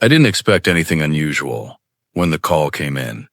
I didn't expect anything unusual when the call came in.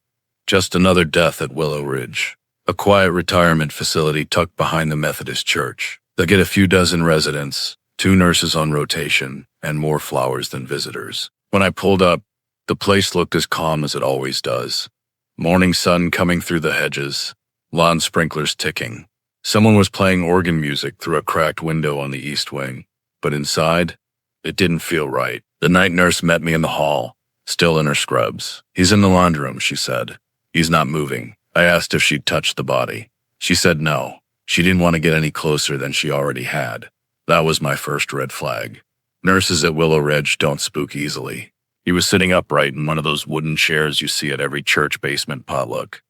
Just another death at Willow Ridge, a quiet retirement facility tucked behind the Methodist church. They get a few dozen residents, 2 nurses on rotation, and more flowers than visitors. When I pulled up, the place looked as calm as it always does. Morning sun coming through the hedges, lawn sprinklers ticking. Someone was playing organ music through a cracked window on the east wing, but inside, it didn't feel right. The night nurse met me in the hall, still in her scrubs. "He's in the laundry room," she said. "He's not moving." I asked if she'd touched the body. She said no. She didn't want to get any closer than she already had. That was my first red flag. Nurses at Willow Ridge don't spook easily. He was sitting upright in one of those wooden chairs you see at every church basement potluck.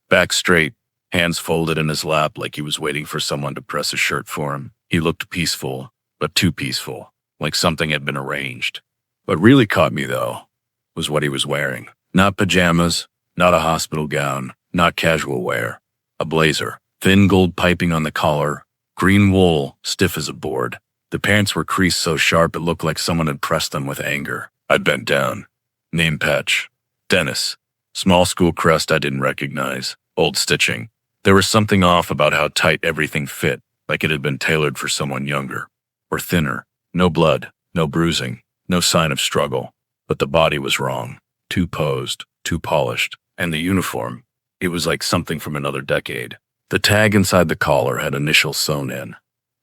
Back straight, hands folded in his lap like he was waiting for someone to press a shirt for him. He looked peaceful, but too peaceful, like something had been arranged. What really caught me, though, was what he was wearing. Not pajamas, not a hospital gown, not casual wear. A blazer, thin gold piping on the collar, green wool, stiff as a board. The pants were creased so sharp it looked like someone had pressed them with anger. I bent down. Name patch. Dennis. Small school crest I didn't recognize. Old stitching. There was something off about how tight everything fit, like it had been tailored for someone younger. Or thinner. No blood, no bruising, no sign of struggle. But the body was wrong. Too posed, too polished. And the uniform, it was like something from another decade. The tag inside the collar had initials sewn in.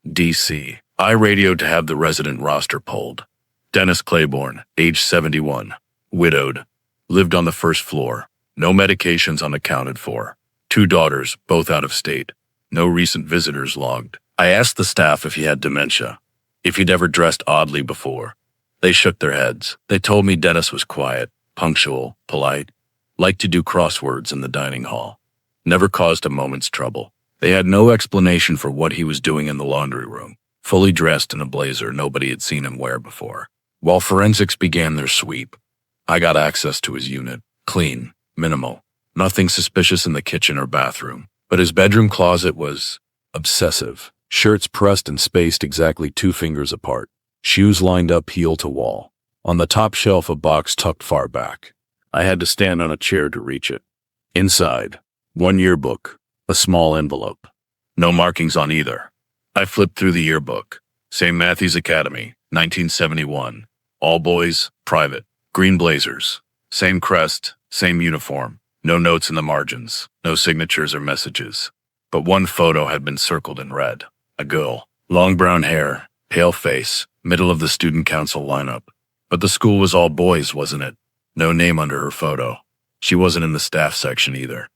DC. I radioed to have the resident roster pulled. Dennis Claiborne, age 71, widowed, lived on the first floor, no medications unaccounted for, 2 daughters, both out of state, no recent visitors logged. I asked the staff if he had dementia, if he'd ever dressed oddly before. They shook their heads. They told me Dennis was quiet, punctual, polite, liked to do crosswords in the dining hall, never caused a moment's trouble. They had no explanation for what he was doing in the laundry room, fully dressed in a blazer nobody had seen him wear before. While forensics began their sweep, I got access to his unit. Clean, minimal, nothing suspicious in the kitchen or bathroom. But his bedroom closet was obsessive. Shirts pressed and spaced exactly 2 fingers apart. Shoes lined up heel to wall. On the top shelf, a box tucked far back. I had to stand on a chair to reach it. Inside, 1 yearbook, a small envelope. No markings on either. I flipped through the yearbook. St. Matthew's Academy, 1971. All boys, private, green blazers, same crest, same uniform, no notes in the margins, no signatures or messages. But one photo had been circled in red. A girl, long brown hair, pale face, middle of the student council lineup. But the school was all boys, wasn't it? No name under her photo. She wasn't in the staff section either.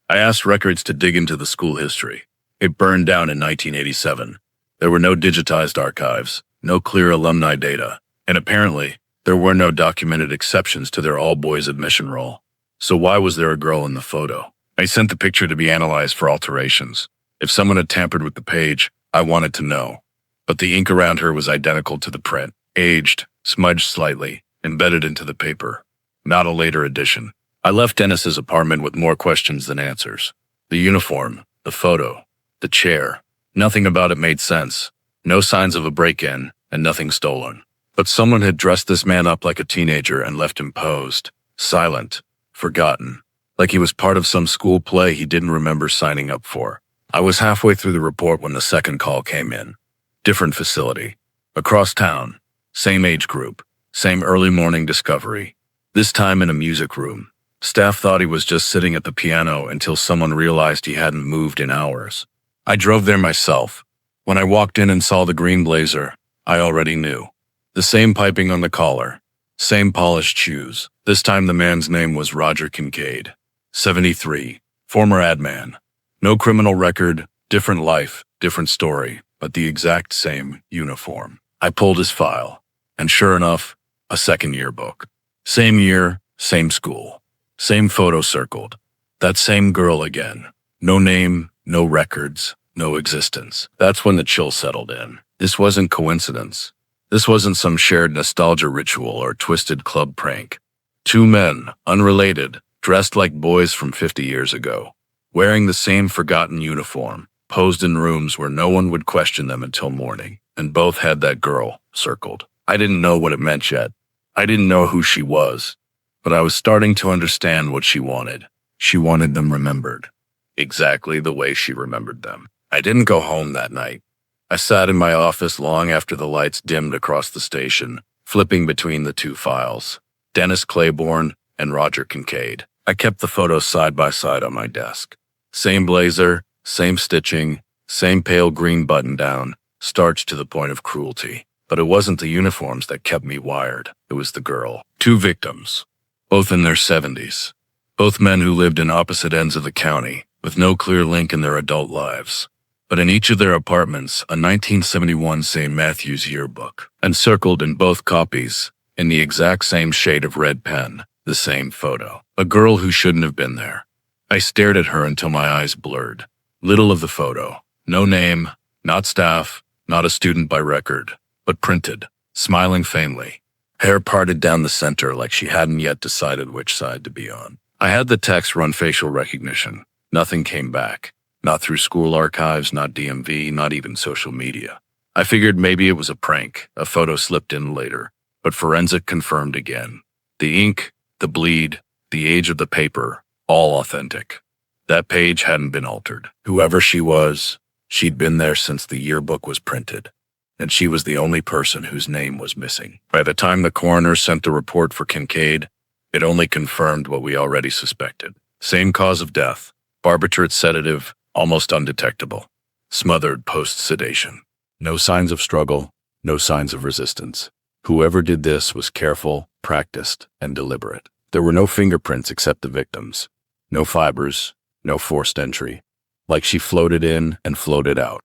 I asked records to dig into the school history. It burned down in 1987. There were no digitized archives, no clear alumni data, and apparently, there were no documented exceptions to their all-boys admission roll. So why was there a girl in the photo? I sent the picture to be analyzed for alterations. If someone had tampered with the page, I wanted to know. But the ink around her was identical to the print, aged, smudged slightly, embedded into the paper. Not a later edition. I left Dennis's apartment with more questions than answers. The uniform, the photo, the chair. Nothing about it made sense. No signs of a break-in, and nothing stolen. But someone had dressed this man up like a teenager and left him posed, silent, forgotten, like he was part of some school play he didn't remember signing up for. I was halfway through the report when the second call came in. Different facility. Across town. Same age group. Same early morning discovery. This time in a music room. Staff thought he was just sitting at the piano until someone realized he hadn't moved in hours. I drove there myself. When I walked in and saw the green blazer, I already knew. The same piping on the collar, same polished shoes. This time the man's name was Roger Kincaid, 73, former ad man. No criminal record, different life, different story, but the exact same uniform. I pulled his file, and sure enough, a second yearbook. Same year, same school, same photo circled. That same girl again. No name, no records, no existence. That's when the chill settled in. This wasn't coincidence. This wasn't some shared nostalgia ritual or twisted club prank. 2 men, unrelated, dressed like boys from 50 years ago, wearing the same forgotten uniform, posed in rooms where no one would question them until morning, and both had that girl circled. I didn't know what it meant yet, I didn't know who she was, but I was starting to understand what she wanted. She wanted them remembered, exactly the way she remembered them. I didn't go home that night. I sat in my office long after the lights dimmed across the station, flipping between the two files, Dennis Claiborne and Roger Kincaid. I kept the photos side by side on my desk. Same blazer, same stitching, same pale green button-down, starched to the point of cruelty. But it wasn't the uniforms that kept me wired. It was the girl. Two victims, both in their 70s. Both men who lived in opposite ends of the county, with no clear link in their adult lives. But in each of their apartments, a 1971 St. Matthew's yearbook, encircled in both copies, in the exact same shade of red pen, the same photo. A girl who shouldn't have been there. I stared at her until my eyes blurred. Little of the photo. No name, not staff, not a student by record, but printed, smiling faintly. Hair parted down the center like she hadn't yet decided which side to be on. I had the text run facial recognition. Nothing came back. Not through school archives, not DMV, not even social media. I figured maybe it was a prank, a photo slipped in later, but forensic confirmed again. The ink, the bleed, the age of the paper, all authentic. That page hadn't been altered. Whoever she was, she'd been there since the yearbook was printed, and she was the only person whose name was missing. By the time the coroner sent the report for Kincaid, it only confirmed what we already suspected. Same cause of death, barbiturate sedative, almost undetectable, smothered post-sedation. No signs of struggle, no signs of resistance. Whoever did this was careful, practiced, and deliberate. There were no fingerprints except the victims. No fibers, no forced entry. Like she floated in and floated out.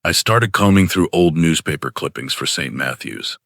I started combing through old newspaper clippings for St. Matthew's.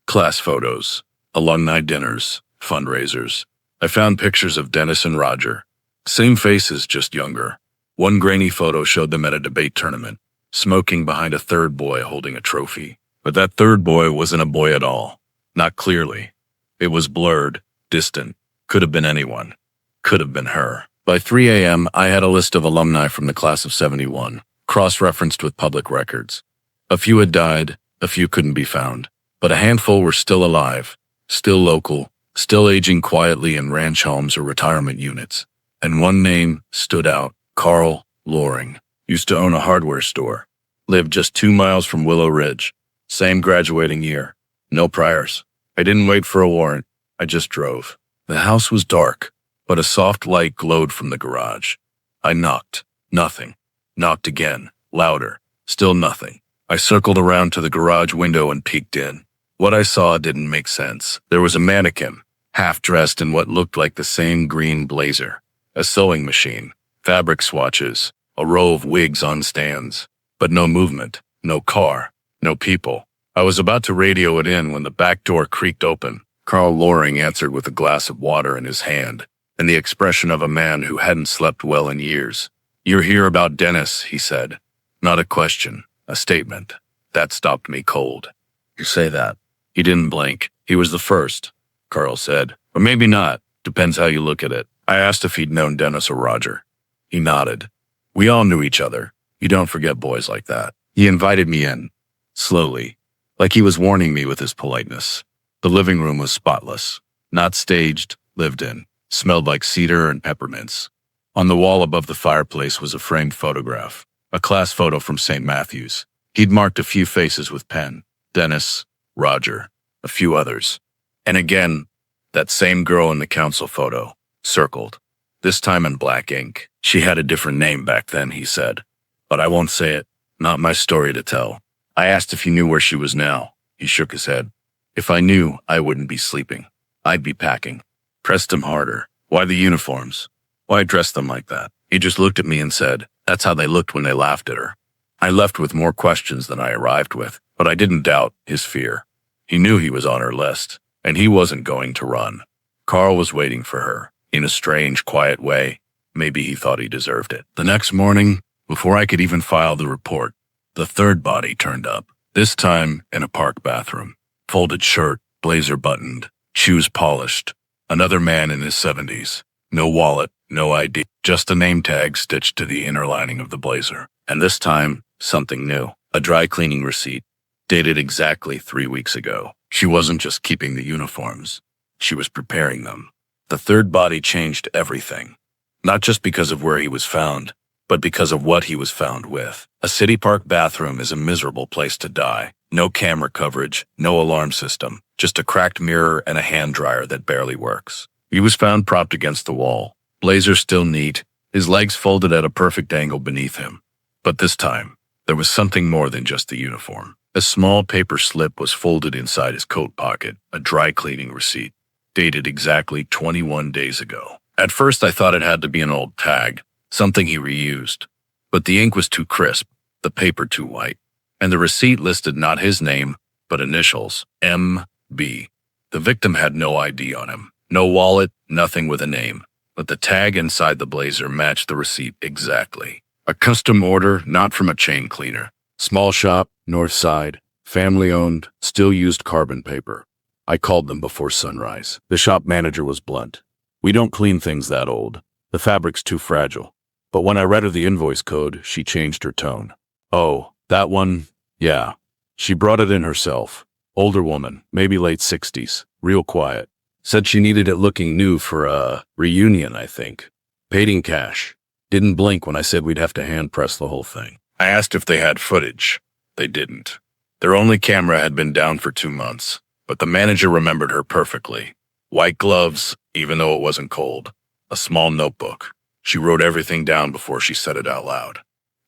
Class photos, alumni dinners, fundraisers. I found pictures of Dennis and Roger. Same faces, just younger. One grainy photo showed them at a debate tournament, smoking behind a third boy holding a trophy. But that third boy wasn't a boy at all. Not clearly. It was blurred, distant. Could have been anyone. Could have been her. By 3 a.m., I had a list of alumni from the class of 71, cross-referenced with public records. A few had died, a few couldn't be found, but a handful were still alive, still local, still aging quietly in ranch homes or retirement units. And one name stood out. Carl Loring. Used to own a hardware store. Lived just 2 miles from Willow Ridge. Same graduating year. No priors. I didn't wait for a warrant. I just drove. The house was dark, but a soft light glowed from the garage. I knocked. Nothing. Knocked again. Louder. Still nothing. I circled around to the garage window and peeked in. What I saw didn't make sense. There was a mannequin, half-dressed in what looked like the same green blazer. A sewing machine. Fabric swatches, a row of wigs on stands, but no movement, no car, no people. I was about to radio it in when the back door creaked open. Carl Loring answered with a glass of water in his hand, and the expression of a man who hadn't slept well in years. "You're here about Dennis," he said. Not a question, a statement. That stopped me cold. "You say that?" He didn't blink. "He was the first," Carl said. "Or maybe not, depends how you look at it." I asked if he'd known Dennis or Roger. He nodded. We all knew each other. You don't forget boys like that. He invited me in, slowly, like he was warning me with his politeness. The living room was spotless, not staged, lived in, smelled like cedar and peppermints. On the wall above the fireplace was a framed photograph, a class photo from St. Matthew's. He'd marked a few faces with pen, Dennis, Roger, a few others. And again, that same girl in the council photo, circled. This time in black ink. She had a different name back then, he said. But I won't say it. Not my story to tell. I asked if he knew where she was now. He shook his head. If I knew, I wouldn't be sleeping. I'd be packing. Pressed him harder. Why the uniforms? Why dress them like that? He just looked at me and said, that's how they looked when they laughed at her. I left with more questions than I arrived with, but I didn't doubt his fear. He knew he was on her list, and he wasn't going to run. Carl was waiting for her. In a strange, quiet way, maybe he thought he deserved it. The next morning, before I could even file the report, the third body turned up, this time in a park bathroom. Folded shirt, blazer buttoned, shoes polished. Another man in his 70s. No wallet, no ID, just a name tag stitched to the inner lining of the blazer. And this time, something new. A dry cleaning receipt, dated exactly 3 weeks ago. She wasn't just keeping the uniforms. She was preparing them. The third body changed everything. Not just because of where he was found, but because of what he was found with. A city park bathroom is a miserable place to die. No camera coverage, no alarm system, just a cracked mirror and a hand dryer that barely works. He was found propped against the wall, blazer still neat, his legs folded at a perfect angle beneath him. But this time, there was something more than just the uniform. A small paper slip was folded inside his coat pocket, a dry cleaning receipt, dated exactly 21 days ago. At first, I thought it had to be an old tag, something he reused. But the ink was too crisp, the paper too white, and the receipt listed not his name, but initials, M.B. The victim had no ID on him, no wallet, nothing with a name, but the tag inside the blazer matched the receipt exactly. A custom order, not from a chain cleaner. Small shop, north side, family-owned, still used carbon paper. I called them before sunrise. The shop manager was blunt. We don't clean things that old. The fabric's too fragile. But when I read her the invoice code, she changed her tone. Oh, that one? Yeah. She brought it in herself. Older woman, maybe late 60s, real quiet. Said she needed it looking new for a reunion, I think. Paid in cash. Didn't blink when I said we'd have to hand press the whole thing. I asked if they had footage. They didn't. Their only camera had been down for 2 months, but the manager remembered her perfectly. White gloves, even though it wasn't cold. A small notebook. She wrote everything down before she said it out loud.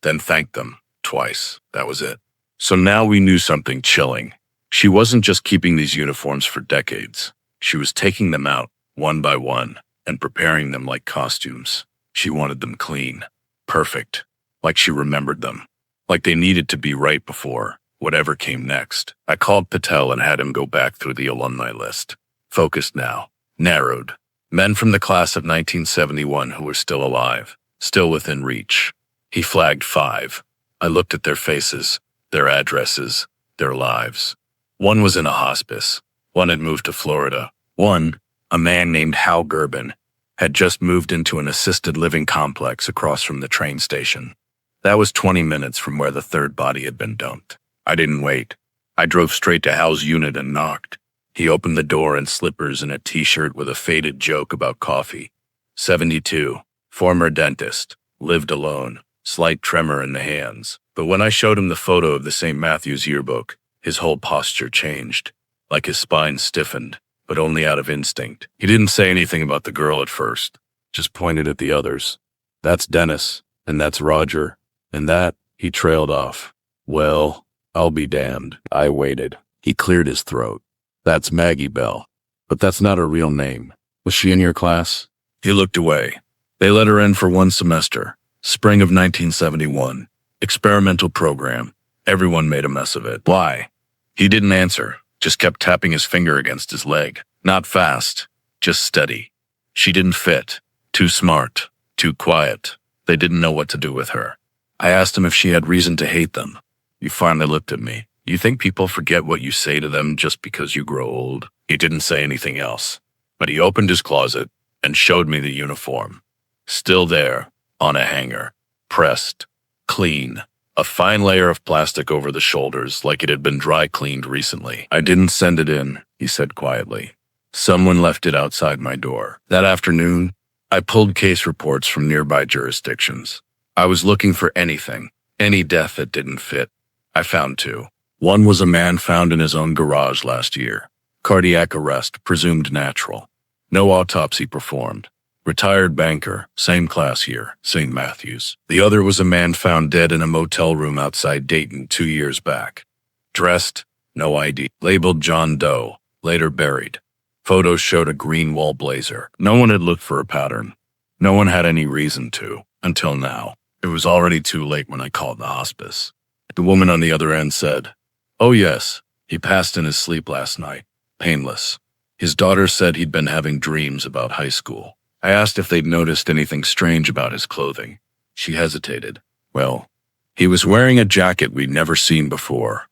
Then thanked them, twice. That was it. So now we knew something chilling. She wasn't just keeping these uniforms for decades. She was taking them out, one by one, and preparing them like costumes. She wanted them clean. Perfect. Like she remembered them. Like they needed to be right before whatever came next. I called Patel and had him go back through the alumni list. Focused now. Narrowed. Men from the class of 1971 who were still alive. Still within reach. He flagged 5. I looked at their faces, their addresses, their lives. One was in a hospice. One had moved to Florida. One, a man named Hal Gerben, had just moved into an assisted living complex across from the train station. That was 20 minutes from where the third body had been dumped. I didn't wait. I drove straight to Hal's unit and knocked. He opened the door in slippers and a t-shirt with a faded joke about coffee. 72, former dentist, lived alone, slight tremor in the hands. But when I showed him the photo of the St. Matthew's yearbook, his whole posture changed, like his spine stiffened, but only out of instinct. He didn't say anything about the girl at first, just pointed at the others. That's Dennis, and that's Roger, and that, he trailed off. Well, I'll be damned. I waited. He cleared his throat. That's Maggie Bell. But that's not her real name. Was she in your class? He looked away. They let her in for 1 semester. Spring of 1971. Experimental program. Everyone made a mess of it. Why? He didn't answer, just kept tapping his finger against his leg. Not fast, just steady. She didn't fit. Too smart. Too quiet. They didn't know what to do with her. I asked him if she had reason to hate them. He finally looked at me. You think people forget what you say to them just because you grow old? He didn't say anything else, but he opened his closet and showed me the uniform. Still there, on a hanger, pressed, clean, a fine layer of plastic over the shoulders like it had been dry cleaned recently. I didn't send it in, he said quietly. Someone left it outside my door. That afternoon, I pulled case reports from nearby jurisdictions. I was looking for anything, any death that didn't fit. I found 2. One was a man found in his own garage last year. Cardiac arrest, presumed natural. No autopsy performed. Retired banker, same class year, St. Matthews. The other was a man found dead in a motel room outside Dayton 2 years back. Dressed, no ID. Labeled John Doe, later buried. Photos showed a green wool blazer. No one had looked for a pattern. No one had any reason to, until now. It was already too late when I called the hospice. The woman on the other end said, "Oh yes, he passed in his sleep last night. Painless. His daughter said he'd been having dreams about high school." I asked if they'd noticed anything strange about his clothing. She hesitated. Well, he was wearing a jacket we'd never seen before.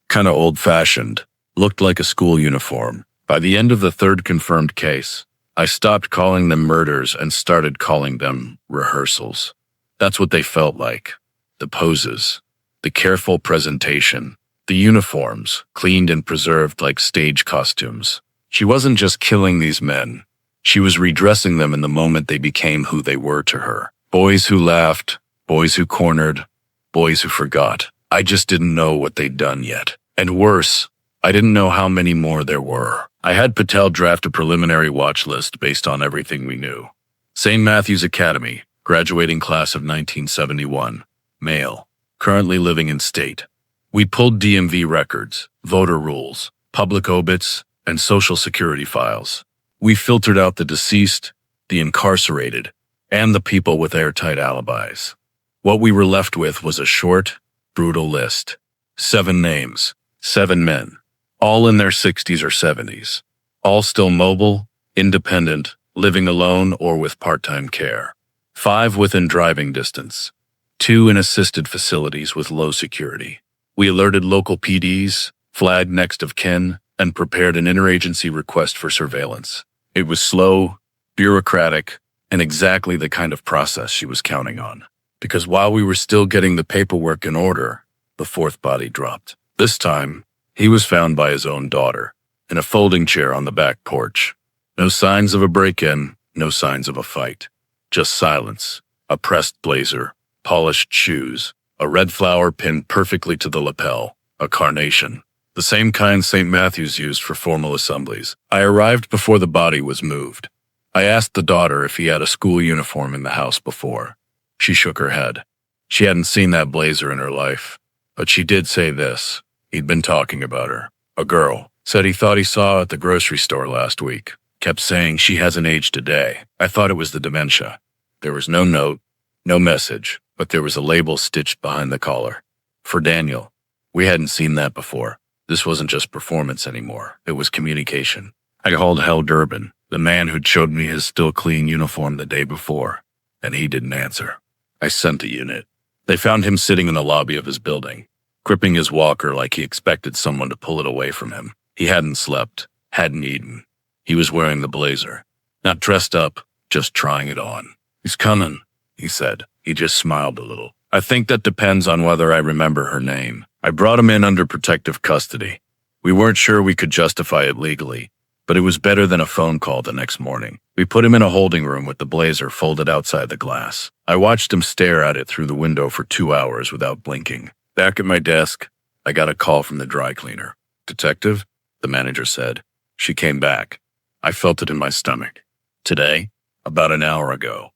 Kinda old-fashioned. Looked like a school uniform. By the end of the 3rd confirmed case, I stopped calling them murders and started calling them rehearsals. That's what they felt like. The poses. The careful presentation. The uniforms, cleaned and preserved like stage costumes. She wasn't just killing these men. She was redressing them in the moment they became who they were to her. Boys who laughed, boys who cornered, boys who forgot. I just didn't know what they'd done yet. And worse, I didn't know how many more there were. I had Patel draft a preliminary watch list based on everything we knew. St. Matthew's Academy, graduating class of 1971, male, currently living in state. We pulled DMV records, voter rules, public obits, and social security files. We filtered out the deceased, the incarcerated, and the people with airtight alibis. What we were left with was a short, brutal list. 7 names, 7 men, all in their 60s or 70s, all still mobile, independent, living alone or with part-time care. 5 within driving distance, 2 in assisted facilities with low security. We alerted local PDs, flagged next of kin, and prepared an interagency request for surveillance. It was slow, bureaucratic, and exactly the kind of process she was counting on. Because while we were still getting the paperwork in order, the 4th body dropped. This time, he was found by his own daughter, in a folding chair on the back porch. No signs of a break-in, no signs of a fight. Just silence, a pressed blazer, polished shoes, a red flower pinned perfectly to the lapel, a carnation. The same kind St. Matthew's used for formal assemblies. I arrived before the body was moved. I asked the daughter if he had a school uniform in the house before. She shook her head. She hadn't seen that blazer in her life. But she did say this. He'd been talking about her. A girl. Said he thought he saw her at the grocery store last week. Kept saying she hasn't aged a day. I thought it was the dementia. There was no note, no message, but there was a label stitched behind the collar. For Daniel. We hadn't seen that before. This wasn't just performance anymore. It was communication. I called Hal Durbin, the man who'd showed me his still clean uniform the day before, and he didn't answer. I sent a unit. They found him sitting in the lobby of his building, gripping his walker like he expected someone to pull it away from him. He hadn't slept, hadn't eaten. He was wearing the blazer. Not dressed up, just trying it on. He's coming, he said. He just smiled a little. I think that depends on whether I remember her name. I brought him in under protective custody. We weren't sure we could justify it legally, but it was better than a phone call the next morning. We put him in a holding room with the blazer folded outside the glass. I watched him stare at it through the window for 2 hours without blinking. Back at my desk, I got a call from the dry cleaner. Detective? The manager said. She came back. I felt it in my stomach. Today, about an hour ago,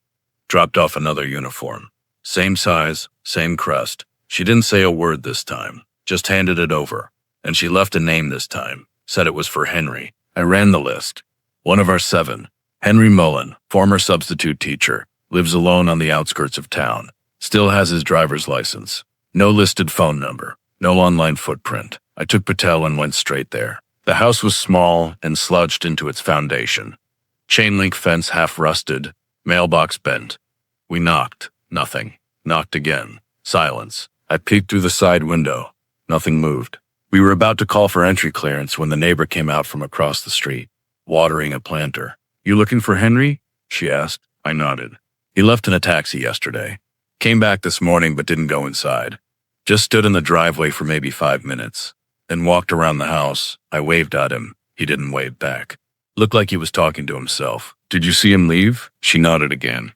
dropped off another uniform. Same size, same crest. She didn't say a word this time, just handed it over. And she left a name this time, said it was for Henry. I ran the list. One of our 7, Henry Mullen, former substitute teacher, lives alone on the outskirts of town. Still has his driver's license. No listed phone number, no online footprint. I took Patel and went straight there. The house was small and slouched into its foundation. Chain link fence half rusted, mailbox bent. We knocked. Nothing. Knocked again. Silence. I peeked through the side window. Nothing moved. We were about to call for entry clearance when the neighbor came out from across the street, watering a planter. You looking for Henry? She asked. I nodded. He left in a taxi yesterday. Came back this morning but didn't go inside. Just stood in the driveway for maybe 5 minutes. Then walked around the house. I waved at him. He didn't wave back. Looked like he was talking to himself. Did you see him leave? She nodded again.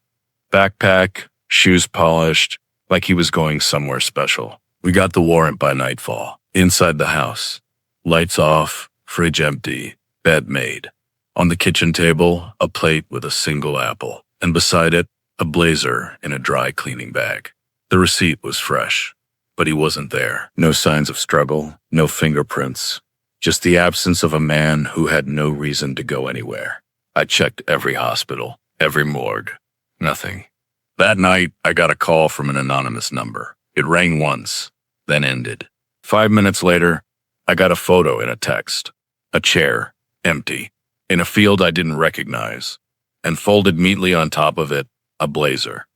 Backpack, shoes polished, like he was going somewhere special. We got the warrant by nightfall. Inside the house. Lights off, fridge empty, bed made. On the kitchen table, a plate with a single apple. And beside it, a blazer in a dry cleaning bag. The receipt was fresh. But he wasn't there. No signs of struggle, no fingerprints. Just the absence of a man who had no reason to go anywhere. I checked every hospital, every morgue. Nothing. That night, I got a call from an anonymous number. It rang once, then ended. 5 minutes later, I got a photo in a text. A chair, empty, in a field I didn't recognize. And folded neatly on top of it, a blazer.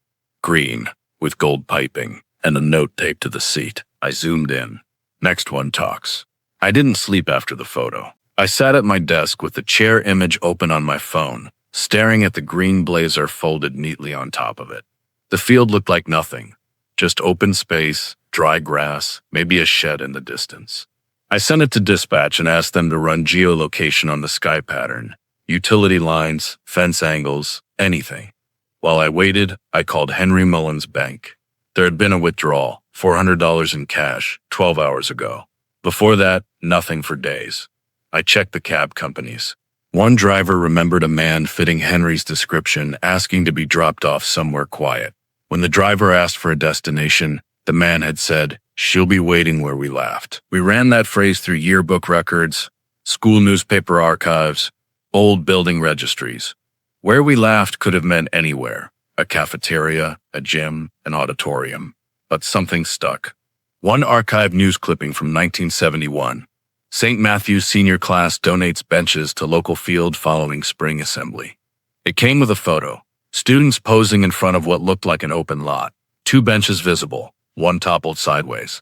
Green, with gold piping, and a note taped to the seat. I zoomed in. Next one talks. I didn't sleep after the photo. I sat at my desk with the chair image open on my phone, staring at the green blazer folded neatly on top of it. The field looked like nothing. Just open space, dry grass, maybe a shed in the distance. I sent it to dispatch and asked them to run geolocation on the sky pattern, utility lines, fence angles, anything. While I waited, I called Henry Mullen's bank. There had been a withdrawal, $400 in cash, 12 hours ago. Before that, nothing for days. I checked the cab companies. One driver remembered a man fitting Henry's description asking to be dropped off somewhere quiet. When the driver asked for a destination, the man had said, "She'll be waiting where we laughed." We ran that phrase through yearbook records, school newspaper archives, old building registries. Where we laughed could have meant anywhere, a cafeteria, a gym, an auditorium. But something stuck. One archive news clipping from 1971. St. Matthew's senior class donates benches to local field following spring assembly. It came with a photo. Students posing in front of what looked like an open lot. 2 benches visible, one toppled sideways.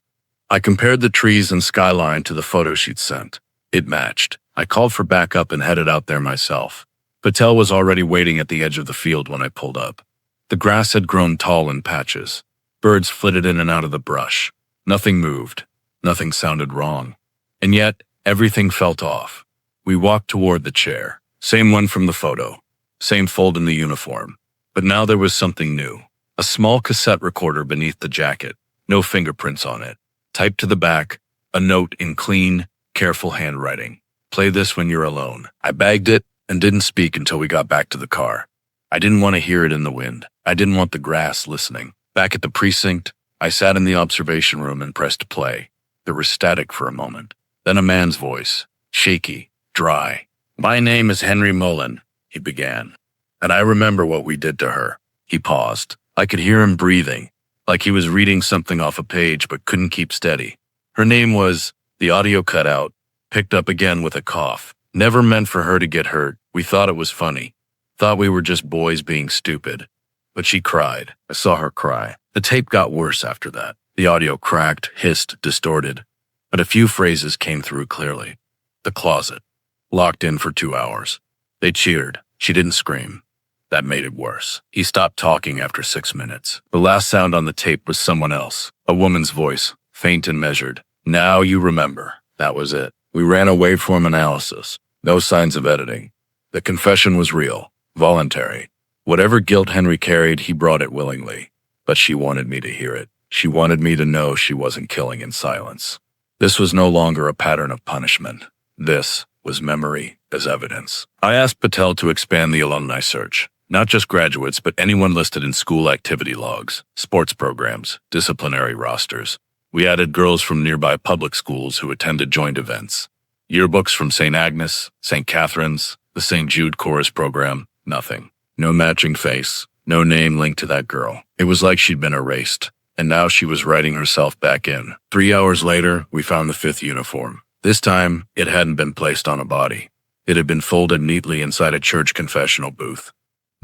I compared the trees and skyline to the photo she'd sent. It matched. I called for backup and headed out there myself. Patel was already waiting at the edge of the field when I pulled up. The grass had grown tall in patches. Birds flitted in and out of the brush. Nothing moved. Nothing sounded wrong. And yet, everything felt off. We walked toward the chair. Same one from the photo. Same fold in the uniform. But now there was something new. A small cassette recorder beneath the jacket. No fingerprints on it. Typed to the back, a note in clean, careful handwriting. "Play this when you're alone." I bagged it and didn't speak until we got back to the car. I didn't want to hear it in the wind. I didn't want the grass listening. Back at the precinct, I sat in the observation room and pressed play. There was static for a moment. Then a man's voice, shaky, dry. "My name is Henry Mullen," he began. "And I remember what we did to her." He paused. I could hear him breathing, like he was reading something off a page but couldn't keep steady. "Her name was..." The audio cut out, picked up again with a cough. "Never meant for her to get hurt. We thought it was funny. Thought we were just boys being stupid." But she cried. I saw her cry. The tape got worse after that. The audio cracked, hissed, distorted. But a few phrases came through clearly. "The closet. Locked in for 2 hours. They cheered. She didn't scream." That made it worse. He stopped talking after 6 minutes. The last sound on the tape was someone else. A woman's voice, faint and measured. "Now you remember." That was it. We ran a waveform analysis. No signs of editing. The confession was real. Voluntary. Whatever guilt Henry carried, he brought it willingly. But she wanted me to hear it. She wanted me to know she wasn't killing in silence. This was no longer a pattern of punishment. This was memory as evidence. I asked Patel to expand the alumni search. Not just graduates, but anyone listed in school activity logs, sports programs, disciplinary rosters. We added girls from nearby public schools who attended joint events. Yearbooks from St. Agnes, St. Catherine's, the St. Jude chorus program, nothing. No matching face, no name linked to that girl. It was like she'd been erased, and now she was writing herself back in. 3 hours later, we found the 5th uniform. This time, it hadn't been placed on a body. It had been folded neatly inside a church confessional booth.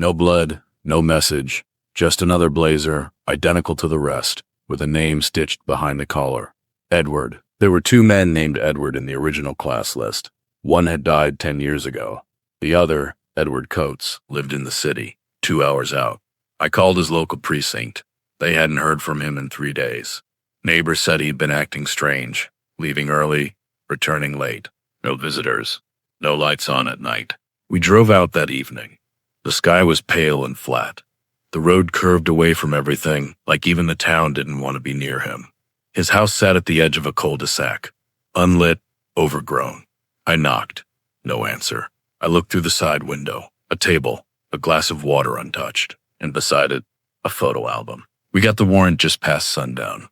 No blood, no message, just another blazer, identical to the rest, with a name stitched behind the collar. Edward. There were 2 men named Edward in the original class list. One had died 10 years ago. The other, Edward Coates, lived in the city, 2 hours out. I called his local precinct. They hadn't heard from him in 3 days. Neighbors said he'd been acting strange, leaving early, returning late. No visitors. No lights on at night. We drove out that evening. The sky was pale and flat. The road curved away from everything, like even the town didn't want to be near him. His house sat at the edge of a cul-de-sac, unlit, overgrown. I knocked. No answer. I looked through the side window. A table, a glass of water untouched, and beside it, a photo album. We got the warrant just past sundown.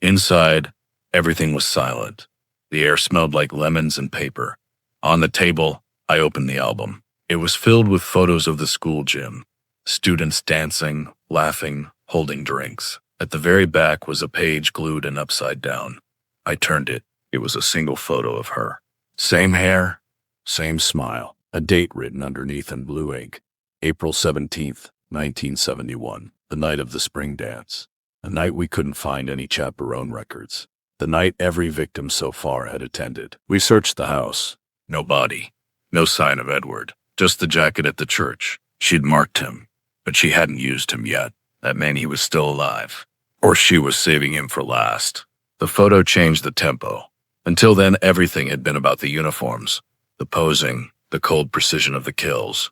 Inside, everything was silent. The air smelled like lemons and paper. On the table, I opened the album. It was filled with photos of the school gym. Students dancing, laughing, holding drinks. At the very back was a page glued and upside down. I turned it. It was a single photo of her. Same hair, same smile. A date written underneath in blue ink. April 17th, 1971. The night of the spring dance. A night we couldn't find any chaperone records. The night every victim so far had attended. We searched the house. No body. No sign of Edward. Just the jacket at the church. She'd marked him, but she hadn't used him yet. That meant he was still alive. Or she was saving him for last. The photo changed the tempo. Until then, everything had been about the uniforms, the posing, the cold precision of the kills.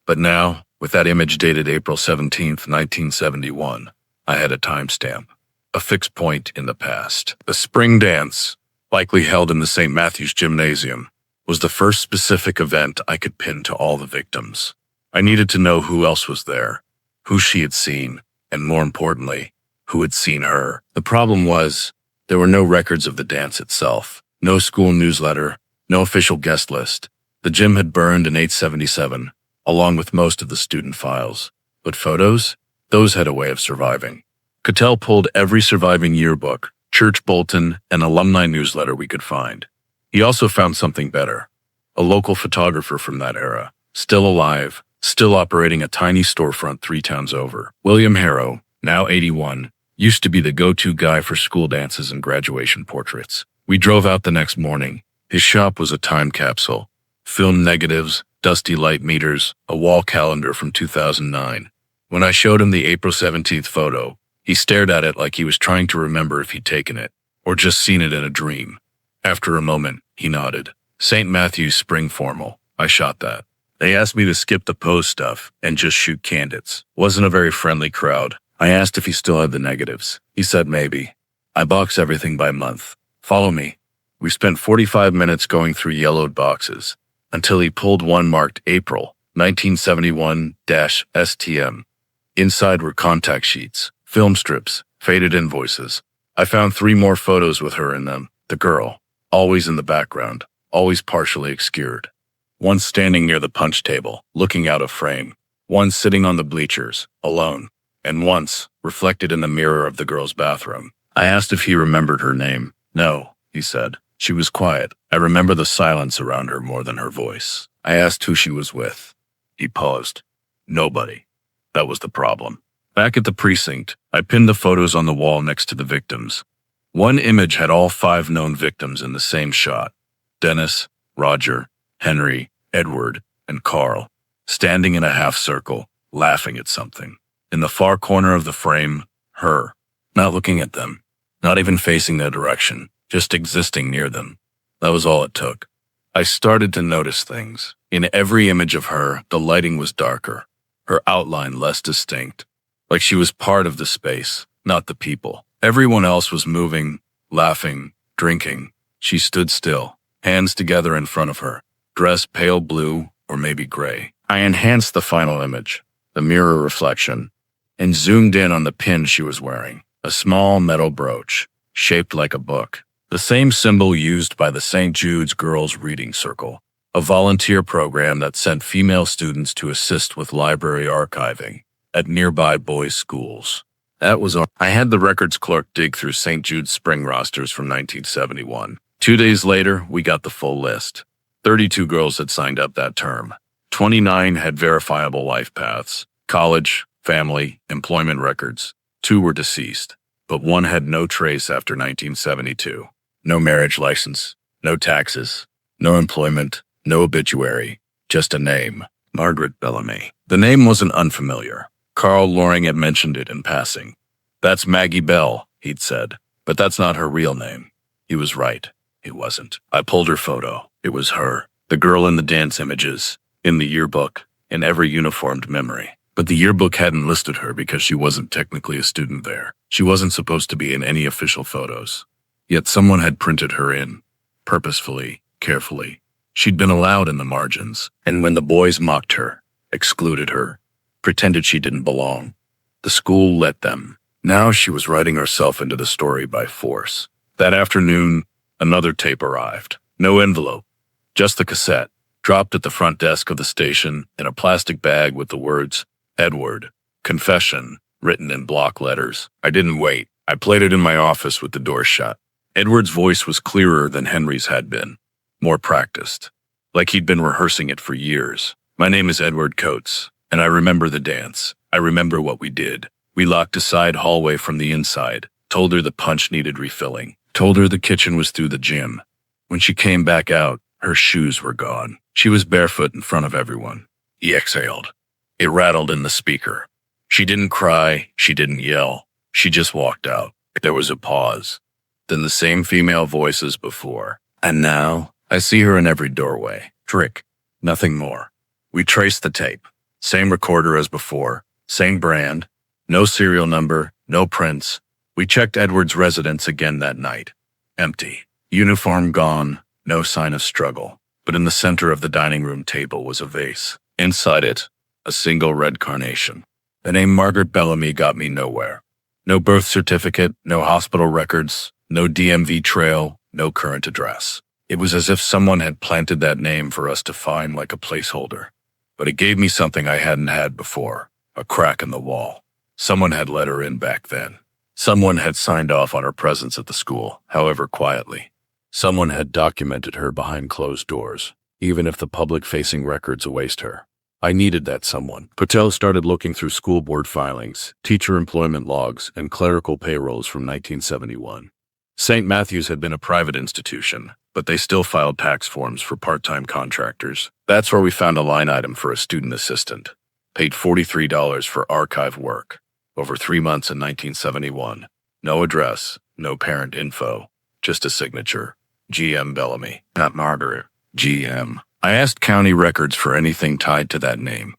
But now, with that image dated April 17th, 1971, I had a timestamp, a fixed point in the past. The spring dance, likely held in the St. Matthew's Gymnasium, was the first specific event I could pin to all the victims. I needed to know who else was there, who she had seen, and more importantly, who had seen her. The problem was, there were no records of the dance itself, no school newsletter, no official guest list. The gym had burned in 877, along with most of the student files. But photos? Those had a way of surviving. Cattell pulled every surviving yearbook, church bulletin, and alumni newsletter we could find. He also found something better. A local photographer from that era, still alive, still operating a tiny storefront 3 towns over. William Harrow, now 81, used to be the go-to guy for school dances and graduation portraits. We drove out the next morning. His shop was a time capsule. Film negatives, dusty light meters, a wall calendar from 2009. When I showed him the April 17th photo, he stared at it like he was trying to remember if he'd taken it, or just seen it in a dream. After a moment, he nodded. St. Matthew's spring formal. I shot that. They asked me to skip the pose stuff and just shoot candidates. Wasn't a very friendly crowd. I asked if he still had the negatives. He said maybe. I box everything by month. Follow me. We spent 45 minutes going through yellowed boxes until he pulled one marked April 1971-STM. Inside were contact sheets, film strips, faded invoices. I found 3 more photos with her in them. The girl, always in the background, always partially obscured. One standing near the punch table, looking out of frame. One sitting on the bleachers, alone. And once, reflected in the mirror of the girl's bathroom. I asked if he remembered her name. No, he said. She was quiet. I remember the silence around her more than her voice. I asked who she was with. He paused. Nobody. That was the problem. Back at the precinct, I pinned the photos on the wall next to the victims. One image had all 5 known victims in the same shot. Dennis, Roger, Henry, Edward, and Carl, standing in a half circle, laughing at something. In the far corner of the frame, her, not looking at them, not even facing their direction, just existing near them. That was all it took. I started to notice things. In every image of her, the lighting was darker, her outline less distinct, like she was part of the space, not the people. Everyone else was moving, laughing, drinking. She stood still, hands together in front of her, dress pale blue or maybe gray. I enhanced the final image, the mirror reflection, and zoomed in on the pin she was wearing, a small metal brooch, shaped like a book. The same symbol used by the St. Jude's Girls Reading Circle, a volunteer program that sent female students to assist with library archiving at nearby boys' schools. That was all. I had the records clerk dig through St. Jude's spring rosters from 1971. 2 days later, we got the full list. 32 girls had signed up that term. 29 had verifiable life paths, college, family, employment records. 2 were deceased, but 1 had no trace after 1972. No marriage license, no taxes, no employment, no obituary, just a name, Margaret Bellamy. The name wasn't unfamiliar. Carl Loring had mentioned it in passing. That's Maggie Bell, he'd said, but that's not her real name. He was right. It wasn't. I pulled her photo. It was her, the girl in the dance images, in the yearbook, in every uniformed memory. But the yearbook hadn't listed her because she wasn't technically a student there. She wasn't supposed to be in any official photos. Yet someone had printed her in, purposefully, carefully. She'd been allowed in the margins, and when the boys mocked her, excluded her, pretended she didn't belong, the school let them. Now she was writing herself into the story by force. That afternoon, another tape arrived. No envelope, just the cassette, dropped at the front desk of the station in a plastic bag with the words, Edward, confession, written in block letters. I didn't wait. I played it in my office with the door shut. Edward's voice was clearer than Henry's had been, more practiced, like he'd been rehearsing it for years. My name is Edward Coates, and I remember the dance. I remember what we did. We locked a side hallway from the inside, told her the punch needed refilling, told her the kitchen was through the gym. When she came back out, her shoes were gone. She was barefoot in front of everyone. He exhaled. It rattled in the speaker. She didn't cry. She didn't yell. She just walked out. There was a pause. then the same female voice as before. And now, I see her in every doorway. Trick. Nothing more. We traced the tape. Same recorder as before. Same brand. No serial number. No prints. We checked Edward's residence again that night. Empty. Uniform gone. No sign of struggle. But in the center of the dining room table was a vase. Inside it, a single red carnation. The name Margaret Bellamy got me nowhere. No birth certificate, no hospital records, no DMV trail, no current address. It was as if someone had planted that name for us to find like a placeholder. But it gave me something I hadn't had before, a crack in the wall. Someone had let her in back then. Someone had signed off on her presence at the school, however quietly. Someone had documented her behind closed doors, even if the public-facing records erased her. I needed that someone. Patel started looking through school board filings, teacher employment logs, and clerical payrolls from 1971. St. Matthew's had been a private institution, but they still filed tax forms for part-time contractors. That's where we found a line item for a student assistant. Paid $43 for archive work. Over 3 months in 1971. No address, no parent info, just a signature. G.M. Bellamy, not Margaret. G.M. I asked county records for anything tied to that name.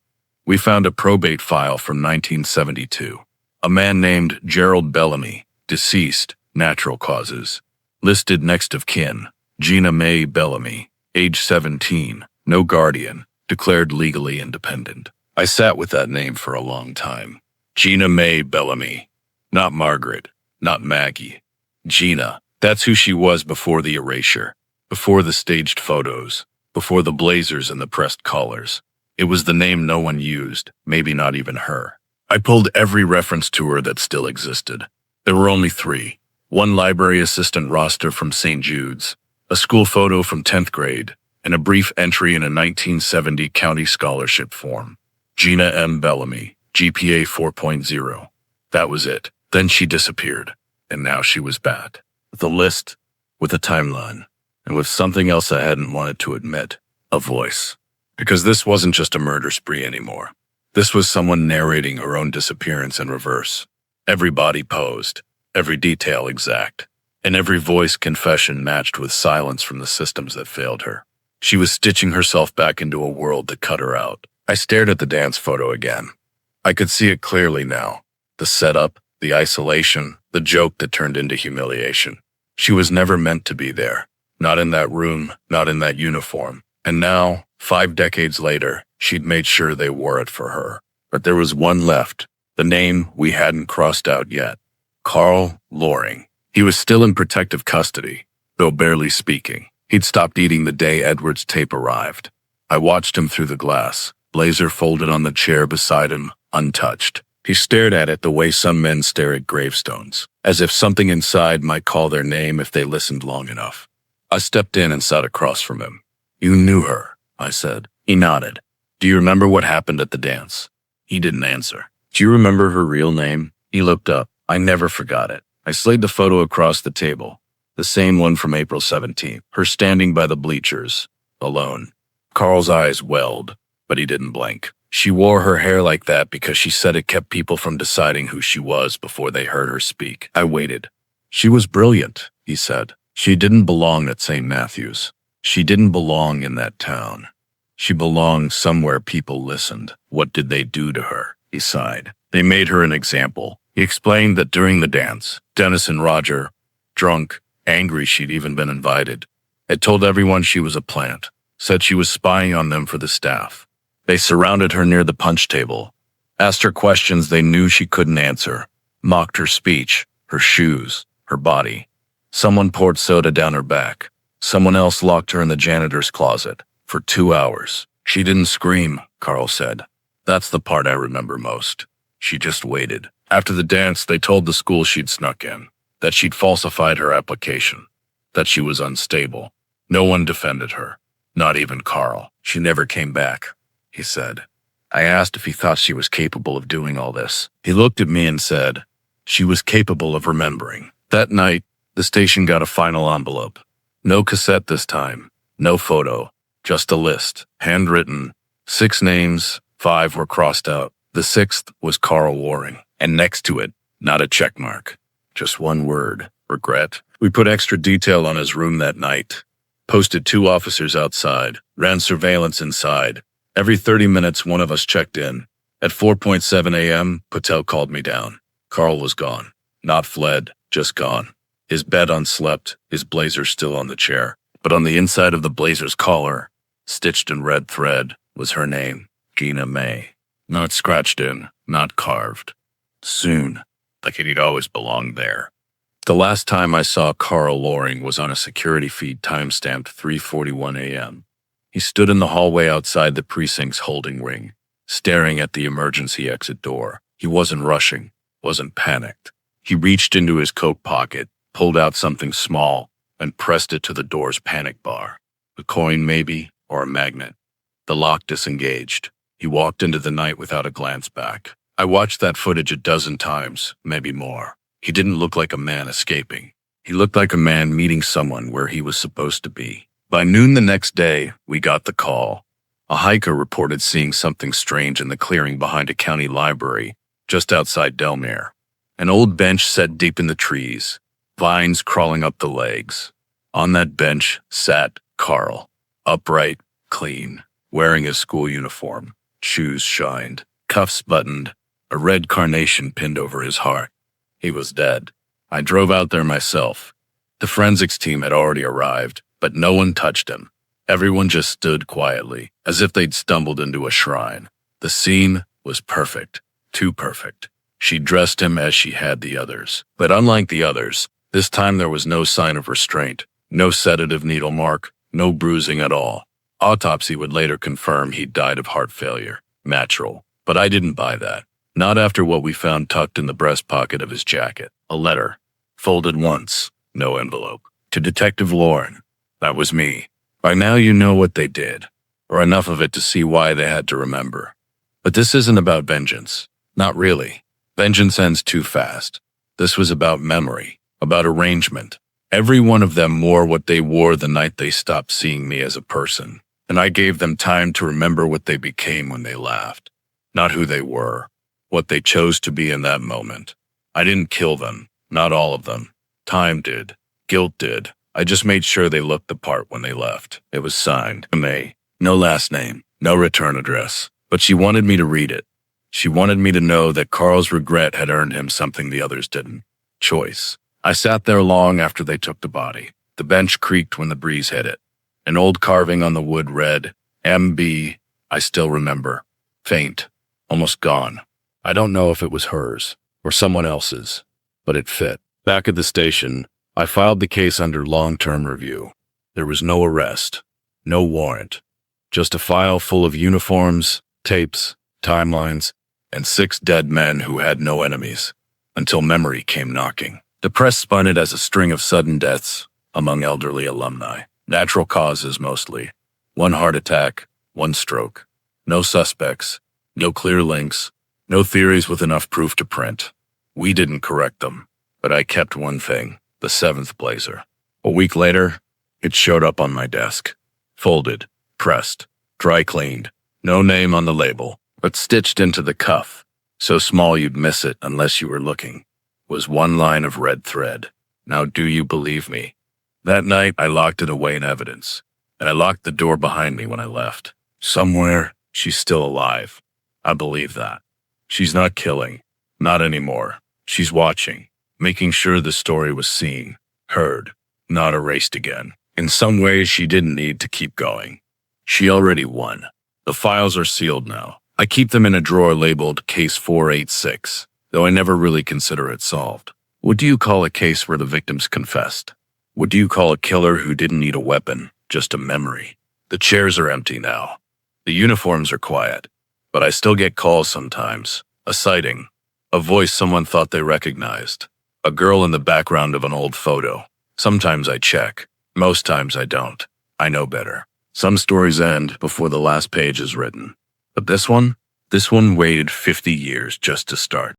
We found a probate file from 1972. A man named Gerald Bellamy, deceased, natural causes. Listed next of kin, Gina Mae Bellamy, age 17, no guardian, declared legally independent. I sat with that name for a long time. Gina Mae Bellamy. Not Margaret, not Maggie. Gina. That's who she was before the erasure, before the staged photos, before the blazers and the pressed collars. It was the name no one used, maybe not even her. I pulled every reference to her that still existed. There were only 3. One library assistant roster from St. Jude's, a school photo from 10th grade, and a brief entry in a 1970 county scholarship form. Gina M. Bellamy, GPA 4.0. That was it. Then she disappeared, and now she was bad. With a list, with a timeline, and with something else I hadn't wanted to admit, a voice. Because this wasn't just a murder spree anymore. This was someone narrating her own disappearance in reverse. Every body posed, every detail exact, and every voice confession matched with silence from the systems that failed her. She was stitching herself back into a world that cut her out. I stared at the dance photo again. I could see it clearly now. The setup, the isolation, the joke that turned into humiliation. She was never meant to be there. Not in that room, not in that uniform. And now, 5 decades later, she'd made sure they wore it for her. But there was one left, the name we hadn't crossed out yet. Carl Loring. He was still in protective custody, though barely speaking. He'd stopped eating the day Edward's tape arrived. I watched him through the glass, blazer folded on the chair beside him, untouched. He stared at it the way some men stare at gravestones, as if something inside might call their name if they listened long enough. I stepped in and sat across from him. "You knew her," I said. He nodded. "Do you remember what happened at the dance?" He didn't answer. "Do you remember her real name?" He looked up. I never forgot it. I slid the photo across the table. The same one from April 17th. Her standing by the bleachers, alone. Carl's eyes welled, but he didn't blink. She wore her hair like that because she said it kept people from deciding who she was before they heard her speak. I waited. "She was brilliant," he said. "She didn't belong at St. Matthew's. She didn't belong in that town. She belonged somewhere people listened. What did they do to her?" He sighed. "They made her an example." He explained that during the dance, Dennis and Roger, drunk, angry she'd even been invited, had told everyone she was a plant, said she was spying on them for the staff. They surrounded her near the punch table, asked her questions they knew she couldn't answer, mocked her speech, her shoes, her body. Someone poured soda down her back. Someone else locked her in the janitor's closet for 2 hours. She didn't scream, Carl said. That's the part I remember most. She just waited. After the dance, they told the school she'd snuck in, that she'd falsified her application, that she was unstable. No one defended her, not even Carl. She never came back, he said. I asked if he thought she was capable of doing all this. He looked at me and said, she was capable of remembering. That night, the station got a final envelope. No cassette this time, no photo, just a list, handwritten. 6 names, 5 were crossed out. The 6th was Carl Loring, and next to it, not a check mark, just one word, regret. We put extra detail on his room that night, posted 2 officers outside, ran surveillance inside. Every 30 minutes, one of us checked in. At 4:7 a.m., Patel called me down. Carl was gone. Not fled, just gone. His bed unslept, his blazer still on the chair. But on the inside of the blazer's collar, stitched in red thread, was her name, Gina May. Not scratched in, not carved. Soon, like he'd always belonged there. The last time I saw Carl Loring was on a security feed timestamped 3:41 a.m. He stood in the hallway outside the precinct's holding ring, staring at the emergency exit door. He wasn't rushing, wasn't panicked. He reached into his coat pocket, pulled out something small, and pressed it to the door's panic bar. A coin maybe, or a magnet. The lock disengaged. He walked into the night without a glance back. I watched that footage a dozen times, maybe more. He didn't look like a man escaping. He looked like a man meeting someone where he was supposed to be. By noon the next day, we got the call. A hiker reported seeing something strange in the clearing behind a county library, just outside Delmere. An old bench set deep in the trees, vines crawling up the legs. On that bench sat Carl, upright, clean, wearing his school uniform. Shoes shined, cuffs buttoned, a red carnation pinned over his heart. He was dead. I drove out there myself. The forensics team had already arrived, but no one touched him. Everyone just stood quietly, as if they'd stumbled into a shrine. The scene was perfect, too perfect. She dressed him as she had the others. But unlike the others, this time there was no sign of restraint, no sedative needle mark, no bruising at all. Autopsy would later confirm he'd died of heart failure. Natural. But I didn't buy that. Not after what we found tucked in the breast pocket of his jacket. A letter. Folded once. No envelope. To Detective Loring. That was me. By now you know what they did, or enough of it to see why they had to remember. But this isn't about vengeance. Not really. Vengeance ends too fast. This was about memory, about arrangement. Every one of them wore what they wore the night they stopped seeing me as a person, and I gave them time to remember what they became when they laughed. Not who they were, what they chose to be in that moment. I didn't kill them, not all of them. Time did. Guilt did. I just made sure they looked the part when they left. It was signed, May. No last name, no return address. But she wanted me to read it. She wanted me to know that Carl's regret had earned him something the others didn't. Choice. I sat there long after they took the body. The bench creaked when the breeze hit it. An old carving on the wood read, M.B. I still remember. Faint. Almost gone. I don't know if it was hers or someone else's, but it fit. Back at the station, I filed the case under long-term review. There was no arrest, no warrant, just a file full of uniforms, tapes, timelines, and 6 dead men who had no enemies, until memory came knocking. The press spun it as a string of sudden deaths among elderly alumni. Natural causes mostly. 1 heart attack, 1 stroke. No suspects, no clear links, no theories with enough proof to print. We didn't correct them, but I kept one thing, the 7th blazer. A week later, it showed up on my desk. Folded, pressed, dry cleaned. No name on the label, but stitched into the cuff, so small you'd miss it unless you were looking, was 1 line of red thread. Now do you believe me? That night, I locked it away in evidence, and I locked the door behind me when I left. Somewhere, she's still alive. I believe that. She's not killing. Not anymore. She's watching, making sure the story was seen, heard, not erased again. In some ways, she didn't need to keep going. She already won. The files are sealed now. I keep them in a drawer labeled Case 486, though I never really consider it solved. What do you call a case where the victims confessed? What do you call a killer who didn't need a weapon, just a memory? The chairs are empty now. The uniforms are quiet, but I still get calls sometimes. A sighting, a voice someone thought they recognized, a girl in the background of an old photo. Sometimes I check, most times I don't. I know better. Some stories end before the last page is written. But this one waited 50 years just to start.